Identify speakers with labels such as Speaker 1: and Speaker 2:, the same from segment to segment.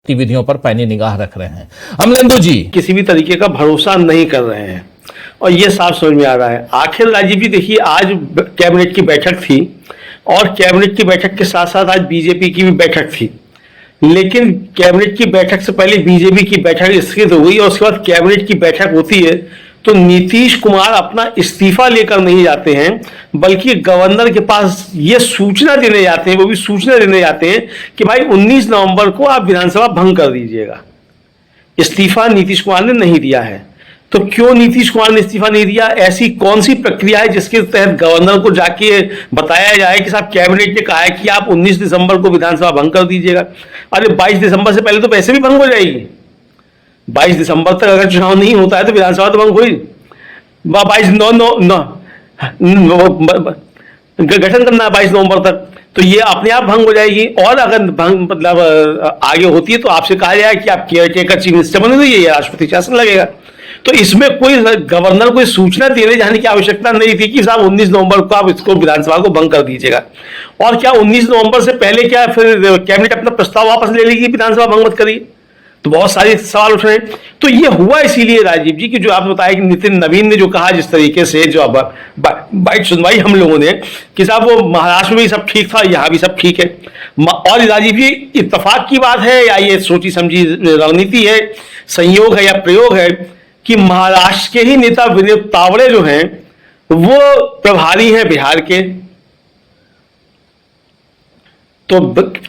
Speaker 1: गतिविधियों पर पैनी निगाह रख रहे हैं। अमलेंदु जी
Speaker 2: किसी भी तरीके का भरोसा नहीं कर रहे हैं और ये साफ समझ में आ रहा है। आखिर राजीव जी देखिए, आज कैबिनेट की बैठक थी और कैबिनेट की बैठक के साथ साथ आज बीजेपी की भी बैठक थी, लेकिन कैबिनेट की बैठक से पहले बीजेपी की बैठक स्थगित हो गई और उसके बाद कैबिनेट की बैठक होती है तो नीतीश कुमार अपना इस्तीफा लेकर नहीं जाते हैं, बल्कि गवर्नर के पास ये सूचना देने जाते हैं, वो भी सूचना देने जाते हैं कि भाई 19 नवंबर को आप विधानसभा भंग कर दीजिएगा। इस्तीफा नीतीश कुमार ने नहीं दिया है। तो क्यों नीतीश कुमार ने इस्तीफा नहीं दिया? ऐसी कौन सी प्रक्रिया है जिसके तहत गवर्नर को जाके बताया जाए कि साहब कैबिनेट ने कहा है कि आप 19 दिसंबर को विधानसभा भंग कर दीजिएगा? अरे 22 दिसंबर से पहले तो वैसे भी भंग हो जाएगी। 22 दिसंबर तक अगर चुनाव नहीं होता है तो विधानसभा तो भंग हुई। 22 गठन करना है 22 नवंबर तक, तो ये अपने आप भंग हो जाएगी। और अगर भंग मतलब आगे होती है तो आपसे कहा जाए कि आप केयर टेकर चीफ मिनिस्टर बने तो ये राष्ट्रपति शासन लगेगा। तो इसमें कोई गवर्नर को सूचना देने जाने की आवश्यकता नहीं थी कि साहब 19 नवंबर को आप इसको विधानसभा को भंग कर दीजिएगा। और क्या 19 नवंबर से पहले क्या फिर कैबिनेट अपना प्रस्ताव वापस ले लेगी विधानसभा भंग मत करिए? तो बहुत सारे सवाल उठ रहे हैं। तो ये हुआ इसीलिए राजीव जी कि जो आप बताया कि नितिन नवीन ने जो कहा, जिस तरीके से जो अब बाइट सुनवाई हम लोगों ने कि साहब वो महाराष्ट्र में भी सब ठीक था, यहाँ भी सब ठीक है। और राजीव जी इत्तेफाक की बात है या ये सोची समझी रणनीति है, संयोग है या प्रयोग है कि महाराष्ट्र के ही नेता विनोद तावड़े जो हैं वो प्रभारी हैं बिहार के। तो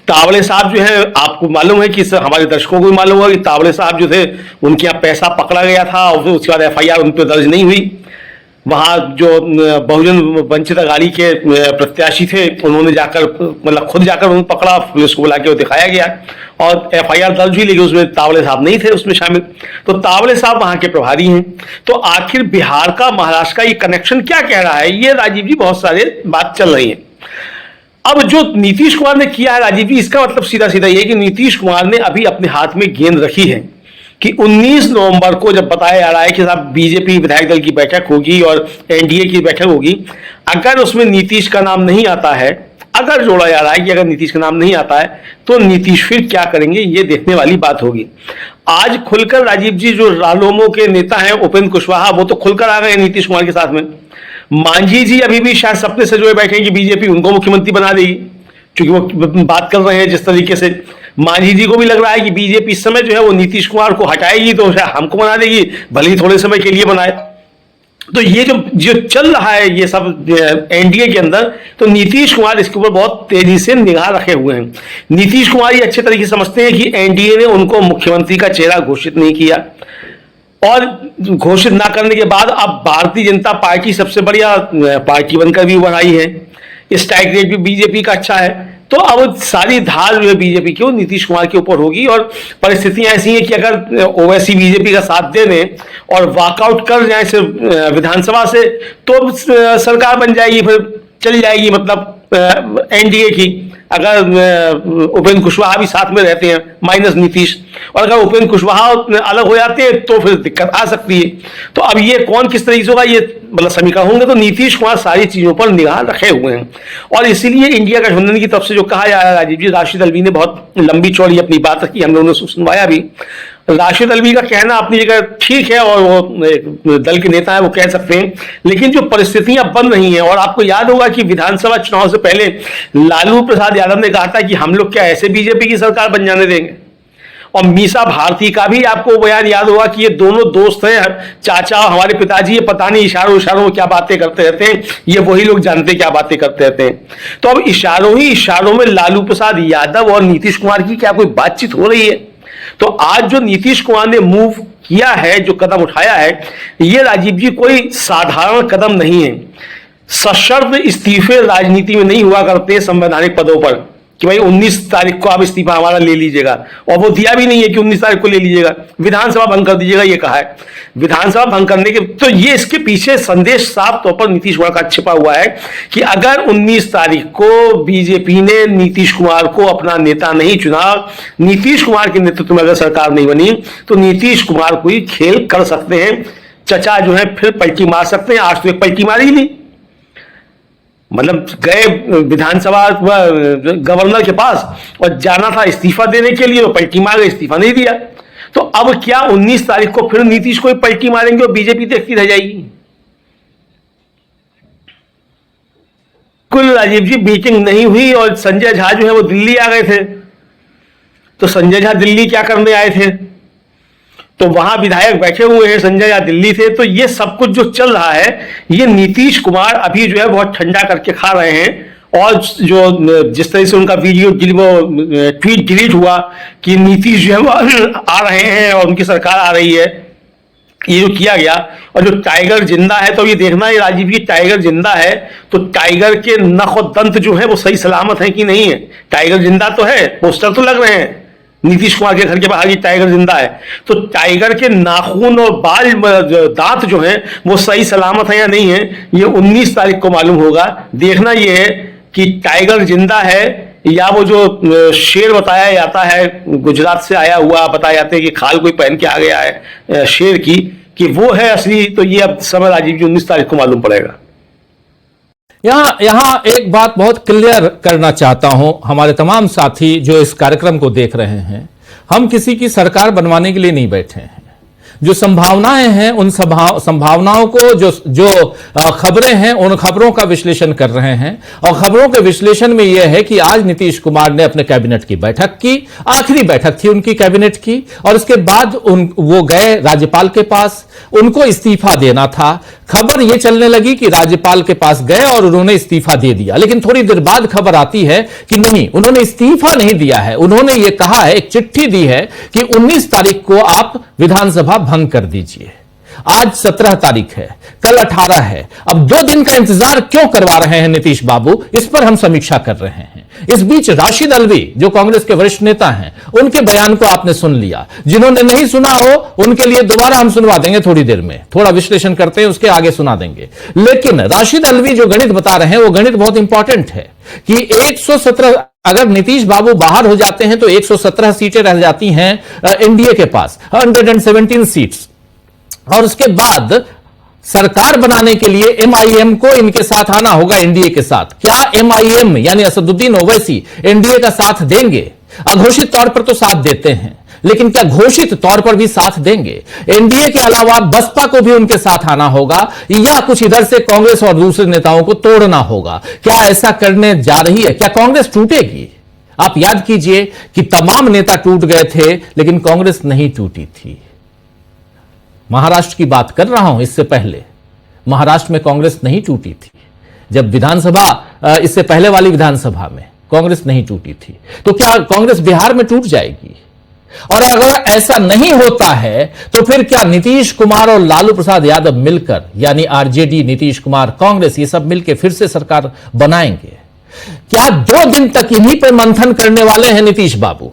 Speaker 2: तावड़े साहब जो है, आपको मालूम है कि हमारे दर्शकों को भी मालूम होगा कि तावड़े साहब जो थे उनके यहाँ पैसा पकड़ा गया था और फिर उसके बाद एफआईआर उन पर दर्ज नहीं हुई। वहां जो बहुजन वंचित अघाड़ी के प्रत्याशी थे उन्होंने जाकर मतलब खुद जाकर उन्हें पकड़ा, पुलिस को बुला के वो दिखाया गया और एफआईआर दर्ज हुई, लेकिन उसमें तावड़े साहब नहीं थे उसमें शामिल। तो तावड़े साहब वहां के प्रभारी हैं। तो आखिर बिहार का महाराष्ट्र का ये कनेक्शन क्या कह रहा है? ये राजीव जी बहुत सारे बात चल रही है। अब जो नीतीश कुमार ने किया है राजीव जी, इसका मतलब सीधा सीधा ये कि नीतीश कुमार ने अभी अपने हाथ में गेंद रखी है कि 19 नवंबर को जब बताया जा रहा है कि साहब बीजेपी विधायक दल की बैठक होगी और एनडीए की बैठक होगी, अगर उसमें नीतीश का नाम नहीं आता है, अगर जोड़ा जा रहा है कि अगर नीतीश का नाम नहीं आता है तो नीतीश फिर क्या करेंगे, ये देखने वाली बात होगी। आज खुलकर राजीव जी जो रालोमो के नेता हैं उपेंद्र कुशवाहा, वो तो खुलकर आ गए नीतीश कुमार के साथ में। मांझी जी अभी भी शायद सपने सजोए बैठे हैं कि बीजेपी उनको मुख्यमंत्री बना देगी, क्योंकि वो बात कर रहे हैं जिस तरीके से। मांझी जी को भी लग रहा है कि बीजेपी इस समय जो है वो नीतीश कुमार को हटाएगी तो हमको बना देगी, भले ही थोड़े समय के लिए बनाए। तो ये जो चल रहा है ये सब एनडीए के अंदर, तो नीतीश कुमार इसके ऊपर बहुत तेजी से निगाह रखे हुए हैं। नीतीश कुमार ये अच्छे तरीके से समझते हैं कि एनडीए ने उनको मुख्यमंत्री का चेहरा घोषित नहीं किया और घोषित ना करने के बाद अब भारतीय जनता पार्टी सबसे बढ़िया पार्टी बनकर भी उभर आई है। स्ट्राइक रेट भी बीजेपी का अच्छा है। तो अब सारी धार जो है बीजेपी की वो नीतीश कुमार के ऊपर होगी और परिस्थितियां ऐसी हैं कि अगर ओवैसी बीजेपी का साथ दे दें और वॉकआउट कर जाए सिर्फ विधानसभा से तो सरकार बन जाएगी, फिर चली जाएगी मतलब एनडीए की। अगर उपेंद्र कुशवाहा भी साथ में रहते हैं माइनस नीतीश, और अगर उपेंद्र कुशवाहा अलग हो जाते हैं तो फिर दिक्कत आ सकती है। तो अब ये कौन किस तरीके से होगा ये मतलब समीकरण होंगे। तो नीतीश कुमार सारी चीजों पर निगाह रखे हुए हैं और इसीलिए इंडिया गठबंधन की तरफ से जो कहा जा रहा है राजीव जी, राशिद अल्वी ने बहुत लंबी चौड़ी अपनी बात रखी, हम लोगों ने सुनवाया भी। राशिद अल्वी का कहना अपनी जगह ठीक है और वो दल के नेता है, वो कह सकते हैं, लेकिन जो परिस्थितियां बन रही हैं, और आपको याद होगा कि विधानसभा चुनाव से पहले लालू प्रसाद यादव ने कहा था कि हम लोग क्या ऐसे बीजेपी की सरकार बन जाने देंगे। और मीसा भारती का भी आपको बयान याद होगा कि ये दोनों दोस्त हैं, चाचा हमारे पिताजी, ये पता नहीं इशारों में क्या बातें करते रहते हैं, ये वही लोग जानते हैं क्या बातें करते रहते हैं। तो अब इशारों में लालू प्रसाद यादव और नीतीश कुमार की क्या कोई बातचीत हो रही है? तो आज जो नीतीश कुमार ने मूव किया है, जो कदम उठाया है, ये राजीव जी कोई साधारण कदम नहीं है। सशर्त इस्तीफे राजनीति में नहीं हुआ करते संवैधानिक पदों पर कि भाई 19 तारीख को आप इस्तीफा हमारा ले लीजिएगा, और वो दिया भी नहीं है कि 19 तारीख को ले लीजिएगा, विधानसभा भंग कर दीजिएगा ये कहा है। विधानसभा भंग करने के तो ये इसके पीछे संदेश साफ तौर पर नीतीश कुमार का छिपा हुआ है कि अगर 19 तारीख को बीजेपी ने नीतीश कुमार को अपना नेता नहीं चुना, नीतीश कुमार के नेतृत्व में अगर सरकार नहीं बनी, तो नीतीश कुमार कोई खेल कर सकते हैं। चचा जो है फिर पलटी मार सकते हैं। आज तो एक पलटी मारी नहीं, मतलब गए विधानसभा गवर्नर के पास और जाना था इस्तीफा देने के लिए, तो पलटी मार गए, इस्तीफा नहीं दिया। तो अब क्या 19 तारीख को फिर नीतीश को पलटी मारेंगे और बीजेपी देखती रह जाएगी? कुल राजीव जी मीटिंग नहीं हुई और संजय झा जो है वो दिल्ली आ गए थे। तो संजय झा दिल्ली क्या करने आए थे? तो वहां विधायक बैठे हुए हैं, संजय झा दिल्ली थे। तो ये सब कुछ जो चल रहा है, ये नीतीश कुमार अभी जो है बहुत ठंडा करके खा रहे हैं। और जो जिस तरह से उनका वीडियो ट्वीट डिलीट हुआ कि नीतीश जो है वो आ रहे हैं और उनकी सरकार आ रही है, ये जो किया गया। और जो टाइगर जिंदा है, तो ये देखना है राजीव जी, टाइगर जिंदा है तो टाइगर के नख और दंत जो है वो सही सलामत है कि नहीं है। टाइगर जिंदा तो है, पोस्टर तो लग रहे हैं नीतीश कुमार के घर के बाहर, ये टाइगर जिंदा है। तो टाइगर के नाखून और बाल दांत जो हैं वो सही सलामत है या नहीं है, ये 19 तारीख को मालूम होगा। देखना ये है कि टाइगर जिंदा है या वो जो शेर बताया जाता है, गुजरात से आया हुआ बताया जाता है कि खाल कोई पहन के आ गया है शेर की, कि वो है असली। तो ये अब समय राजीव जी 19 तारीख को मालूम पड़ेगा।
Speaker 1: यहां एक बात बहुत क्लियर करना चाहता हूं हमारे तमाम साथी जो इस कार्यक्रम को देख रहे हैं, हम किसी की सरकार बनवाने के लिए नहीं बैठे हैं। जो संभावनाएं हैं उन संभावनाओं को जो खबरें हैं उन खबरों का विश्लेषण कर रहे हैं। और खबरों के विश्लेषण में यह है कि आज नीतीश कुमार ने अपने कैबिनेट की बैठक की, आखिरी बैठक थी उनकी कैबिनेट की, और उसके बाद वो गए राज्यपाल के पास, उनको इस्तीफा देना था। खबर यह चलने लगी कि राज्यपाल के पास गए और उन्होंने इस्तीफा दे दिया। लेकिन थोड़ी देर बाद खबर आती है कि नहीं, उन्होंने इस्तीफा नहीं दिया है। उन्होंने यह कहा है, एक चिट्ठी दी है कि 19 तारीख को आप विधानसभा भंग कर दीजिए। आज 17 तारीख है, कल 18 है। अब 2 दिन का इंतजार क्यों करवा रहे हैं नीतीश बाबू, इस पर हम समीक्षा कर रहे हैं। इस बीच राशिद अल्वी जो कांग्रेस के वरिष्ठ नेता हैं, उनके बयान को आपने सुन लिया। जिन्होंने नहीं सुना हो उनके लिए दोबारा हम सुनवा देंगे थोड़ी देर में, थोड़ा विश्लेषण करते हैं उसके आगे सुना देंगे। लेकिन राशिद अल्वी जो गणित बता रहे हैं वो गणित बहुत इंपॉर्टेंट है कि 117 अगर नीतीश बाबू बाहर हो जाते हैं तो 117 सीटें रह जाती हैं एनडीए के पास, 117 सीट्स। और उसके बाद सरकार बनाने के लिए एमआईएम को इनके साथ आना होगा, एनडीए के साथ। क्या एमआईएम यानी असदुद्दीन ओवैसी एनडीए का साथ देंगे? अघोषित तौर पर तो साथ देते हैं, लेकिन क्या घोषित तौर पर भी साथ देंगे? एनडीए के अलावा बसपा को भी उनके साथ आना होगा, या कुछ इधर से कांग्रेस और दूसरे नेताओं को तोड़ना होगा? क्या ऐसा करने जा रही है? क्या कांग्रेस टूटेगी? आप याद कीजिए कि तमाम नेता टूट गए थे लेकिन कांग्रेस नहीं टूटी थी। महाराष्ट्र की बात कर रहा हूं, इससे पहले महाराष्ट्र में कांग्रेस नहीं टूटी थी। जब विधानसभा, इससे पहले वाली विधानसभा में कांग्रेस नहीं टूटी थी, तो क्या कांग्रेस बिहार में टूट जाएगी? और अगर ऐसा नहीं होता है तो फिर क्या नीतीश कुमार और लालू प्रसाद यादव मिलकर, यानी आरजेडी, नीतीश कुमार, कांग्रेस, ये सब मिलकर फिर से सरकार बनाएंगे? क्या 2 दिन तक इन्हीं पर मंथन करने वाले हैं नीतीश बाबू?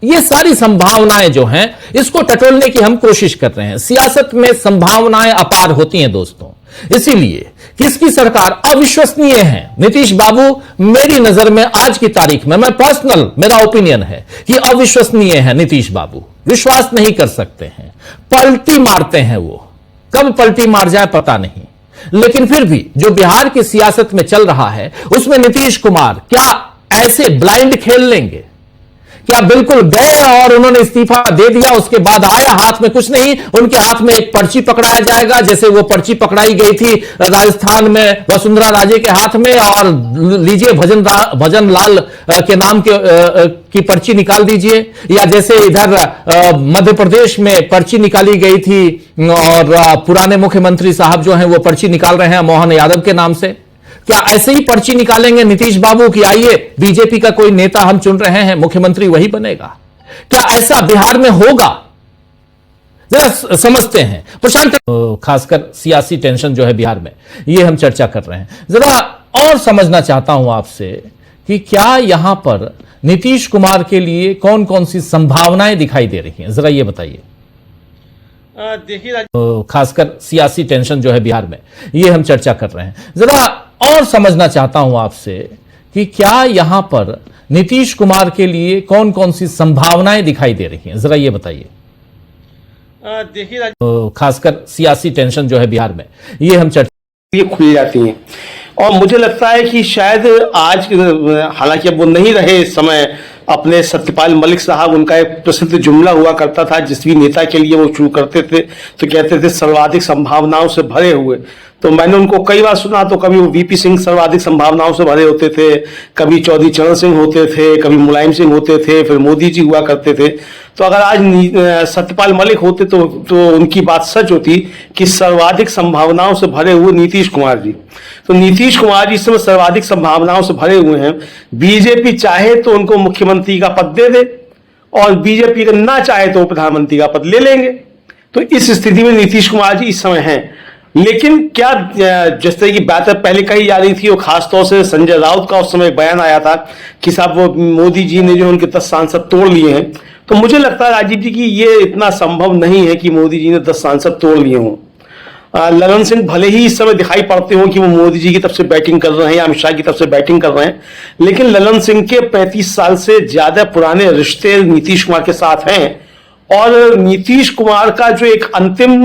Speaker 1: ये सारी संभावनाएं जो हैं इसको टटोलने की हम कोशिश कर रहे हैं। सियासत में संभावनाएं अपार होती हैं दोस्तों, इसीलिए किसकी सरकार अविश्वसनीय है। नीतीश बाबू मेरी नजर में आज की तारीख में, मैं पर्सनल, मेरा ओपिनियन है कि अविश्वसनीय है नीतीश बाबू। विश्वास नहीं कर सकते हैं, पलटी मारते हैं वो, कब पलटी मार जाए पता नहीं। लेकिन फिर भी जो बिहार की सियासत में चल रहा है उसमें नीतीश कुमार क्या ऐसे ब्लाइंड खेल लेंगे? क्या बिल्कुल गए और उन्होंने इस्तीफा दे दिया, उसके बाद आया हाथ में कुछ नहीं, उनके हाथ में एक पर्ची पकड़ाया जाएगा जैसे वो पर्ची पकड़ाई गई थी राजस्थान में वसुंधरा राजे के हाथ में, और लीजिए भजन लाल के नाम की पर्ची निकाल दीजिए, या जैसे इधर मध्य प्रदेश में पर्ची निकाली गई थी और पुराने मुख्यमंत्री साहब जो हैं वो पर्ची निकाल रहे हैं मोहन यादव के नाम से। क्या ऐसे ही पर्ची निकालेंगे नीतीश बाबू कि आइए बीजेपी का कोई नेता हम चुन रहे हैं, मुख्यमंत्री वही बनेगा? क्या ऐसा बिहार में होगा? जरा समझते हैं। प्रशांत, खासकर सियासी टेंशन जो है बिहार में, ये हम चर्चा कर रहे हैं। जरा और समझना चाहता हूं आपसे कि क्या यहां पर नीतीश कुमार के लिए कौन कौन सी संभावनाएं दिखाई दे रही हैं, जरा ये बताइए। देखिए, खासकर सियासी टेंशन जो है बिहार में, ये हम चर्चा कर रहे हैं। जरा और समझना चाहता हूं आपसे कि क्या यहां पर नीतीश कुमार के लिए कौन कौन सी संभावनाएं दिखाई दे रही हैं, जरा ये बताइए। देखिए, खासकर सियासी टेंशन जो है बिहार में, ये हम चर्चा
Speaker 2: खुल जाती हैं। और मुझे लगता है कि शायद आज, हालांकि अब वो नहीं रहे इस समय, अपने सत्यपाल मलिक साहब, उनका एक प्रसिद्ध जुमला हुआ करता था जिस भी नेता के लिए वो शुरू करते थे तो कहते थे सर्वाधिक संभावनाओं से भरे हुए। तो मैंने उनको कई बार सुना, तो कभी वो वीपी सिंह सर्वाधिक संभावनाओं से भरे होते थे, कभी चौधरी चरण सिंह होते थे, कभी मुलायम सिंह होते थे, फिर मोदी जी हुआ करते थे। तो अगर आज सत्यपाल मलिक होते तो उनकी बात सच होती कि सर्वाधिक संभावनाओं से भरे हुए नीतीश कुमार जी। तो नीतीश कुमार जी इस समय सर्वाधिक संभावनाओं से भरे हुए हैं। बीजेपी चाहे तो उनको मुख्यमंत्री का पद दे दे, और बीजेपी अगर ना चाहे तो प्रधानमंत्री का पद ले लेंगे। तो इस स्थिति में नीतीश कुमार जी इस समय हैं। लेकिन क्या, जिस तरह की बात पहले कही जा रही थी, वो खासतौर से संजय राउत का उस समय एक बयान आया था कि साहब वो मोदी जी ने जो उनके 10 सांसद तोड़ लिए हैं। तो मुझे लगता है राजीव जी कि ये इतना संभव नहीं है कि मोदी जी ने 10 सांसद तोड़ लिए हों। ललन सिंह भले ही इस समय दिखाई पड़ते हो कि वो मोदी जी की तरफ से बैटिंग कर रहे हैं या अमित शाह की तरफ से बैटिंग कर रहे हैं, लेकिन ललन सिंह के 35 साल से ज्यादा पुराने रिश्ते नीतीश कुमार के साथ हैं। और नीतीश कुमार का जो एक अंतिम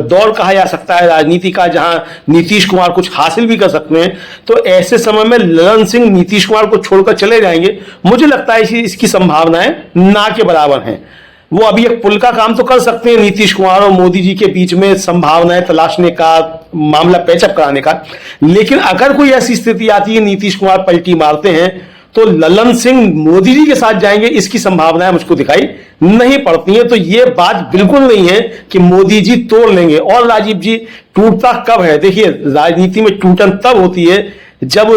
Speaker 2: दौर कहा जा सकता है राजनीति का, जहां नीतीश कुमार कुछ हासिल भी कर सकते हैं, तो ऐसे समय में ललन सिंह नीतीश कुमार को छोड़कर चले जाएंगे। मुझे लगता है इसकी संभावनाएं ना के बराबर हैं। वो अभी एक पुल का काम तो कर सकते हैं नीतीश कुमार और मोदी जी के बीच में संभावनाएं तलाशने का, मामला पैचअप कराने का, लेकिन अगर कोई ऐसी स्थिति आती है नीतीश कुमार पलटी मारते हैं तो ललन सिंह मोदी जी के साथ जाएंगे, इसकी संभावनाएं मुझको दिखाई नहीं पड़ती हैं। तो ये बात बिल्कुल नहीं है कि मोदी जी तोड़ लेंगे। और राजीव जी, टूटता कब है? देखिए, राजनीति में टूटन तब होती है जब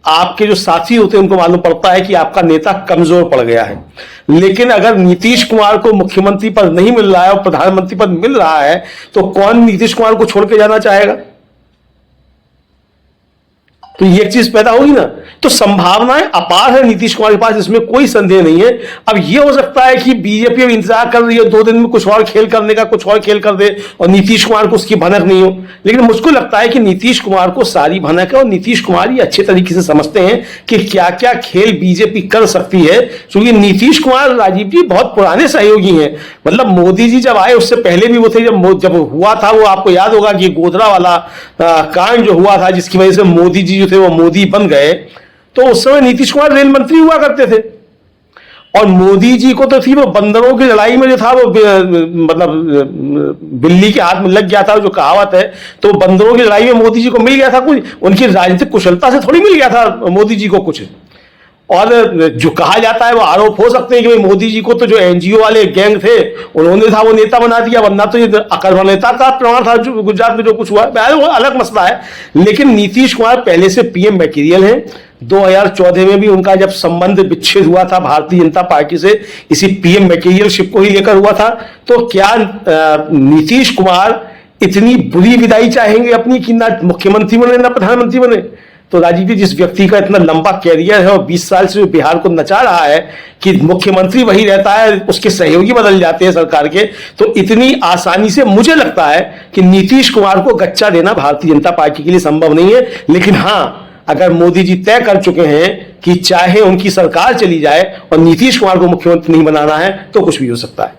Speaker 2: आपके जो साथी होते हैं उनको मालूम पड़ता है कि आपका नेता कमजोर पड़ गया है। लेकिन अगर नीतीश कुमार को मुख्यमंत्री पद नहीं मिल रहा है और प्रधानमंत्री पद मिल रहा है, तो कौन नीतीश कुमार को छोड़ के जाना चाहेगा? तो ये एक चीज पैदा होगी ना। तो संभावनाएं अपार है नीतीश कुमार के पास, इसमें कोई संदेह नहीं है। अब ये हो सकता है कि बीजेपी अब इंतजार कर रही है 2 दिन में कुछ और खेल करने का, कुछ और खेल कर दे और नीतीश कुमार को उसकी भनक नहीं हो। लेकिन मुझको लगता है कि नीतीश कुमार को सारी भनक है और नीतीश कुमार ये अच्छे तरीके से समझते हैं कि क्या क्या खेल बीजेपी कर सकती है। क्योंकि नीतीश कुमार, राजीव जी, बहुत पुराने सहयोगी हैं। मतलब मोदी जी जब आए उससे पहले भी वो थे। जब हुआ था, वो आपको याद होगा कि गोधरा वाला कांड जो हुआ था, जिसकी वजह से मोदी जी जो थे वो मोदी बन गए, तो उस समय नीतीश कुमार रेल मंत्री हुआ करते थे। और मोदी जी को तो थी वो बंदरों की लड़ाई में जो था वो मतलब बिल्ली के हाथ में लग गया था जो कहावत है, तो बंदरों की लड़ाई में मोदी जी को मिल गया था कुछ, उनकी राजनीतिक कुशलता से थोड़ी मिल गया था मोदी जी को कुछ। और जो कहा जाता है वो आरोप हो सकते हैं कि मोदी जी को तो जो एनजीओ वाले गैंग थे उन्होंने था वो नेता बना दिया, वरना तो ये अकर्मण्यता का प्रमाण था जो गुजरात में जो कुछ हुआ, वो अलग मसला है। लेकिन नीतीश कुमार पहले से पीएम मटेरियल है। 2014 में भी उनका जब संबंध विच्छेद हुआ था भारतीय जनता पार्टी से, इसी पीएम मटेरियलशिप को ही लेकर हुआ था। तो क्या नीतीश कुमार इतनी बुरी विदाई चाहेंगे अपनी कि ना मुख्यमंत्री बने ना प्रधानमंत्री बने? तो राजीव जी, जिस व्यक्ति का इतना लंबा कैरियर है और 20 साल से बिहार को नचा रहा है कि मुख्यमंत्री वही रहता है, उसके सहयोगी बदल जाते हैं सरकार के, तो इतनी आसानी से मुझे लगता है कि नीतीश कुमार को गच्चा देना भारतीय जनता पार्टी के लिए संभव नहीं है। लेकिन हां, अगर मोदी जी तय कर चुके हैं कि चाहे उनकी सरकार चली जाए और नीतीश कुमार को मुख्यमंत्री नहीं बनाना है, तो कुछ भी हो सकता है।